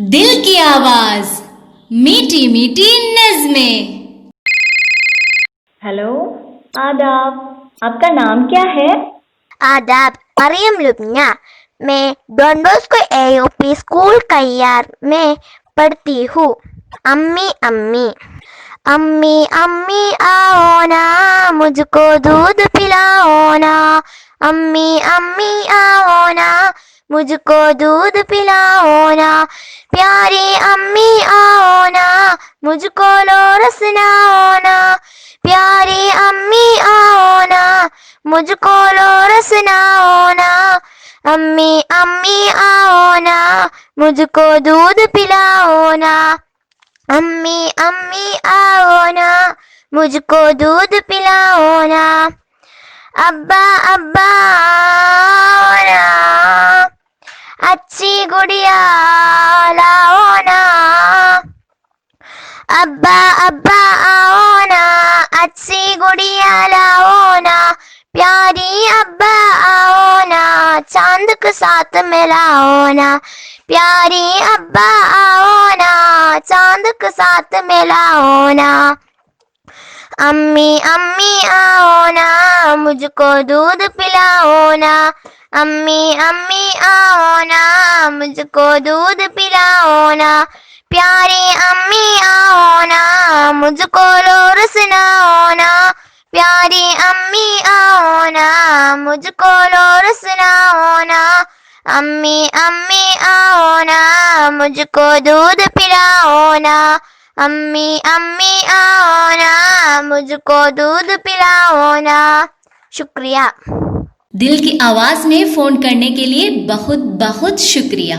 दिल की आवाज, मीठी मीठी नज़्में। हेलो, आदाब। आपका नाम क्या है? आदाब, मरियम लुब्ना। मैं डॉन बॉस्को AUP स्कूल कैयार में पढ़ती हूँ। अम्मी अम्मी अम्मी अम्मी आओ ना, मुझको दूध पिलाओ ना। अम्मी अम्मी आओ ना, मुझको दूध पिलाओ ना। प्यारी अम्मी आओ ना, मुझको लो रसनाओ ना। प्यारी अम्मी आओ ना, मुझको लो रसनाओ ना। अम्मी अम्मी आओ ना, मुझको दूध पिलाओ ना। अम्मी अम्मी आओ ना, मुझको दूध पिलाओ ना। अब्बा अब्बा आओ ना, अच्छी गुड़िया लाओ ना। अब्बा अब्बा आओ ना, अच्छी गुड़िया लाओ ना। प्यारी अब्बा आओ ना, चांद को साथ मिलाओ ना। प्यारी अब्बा आओ ना, चांद को साथ मिलाओ ना। अम्मी अम्मी आओ ना, मुझको दूध पिलाओ ना। अम्मी अम्मी आओ ना, मुझको दूध पिलाओ ना। प्यारी अम्मी आओ ना, मुझको लो रसनाओ ना। प्यारी अम्मी आओ ना, मुझको लो रसनाओ ना। अम्मी अम्मी आओ ना, मुझको दूध पिलाओ ना। अम्मी अम्मी आओ ना, मुझको दूध पिलाओ ना। शुक्रिया। दिल की आवाज में फोन करने के लिए बहुत बहुत शुक्रिया।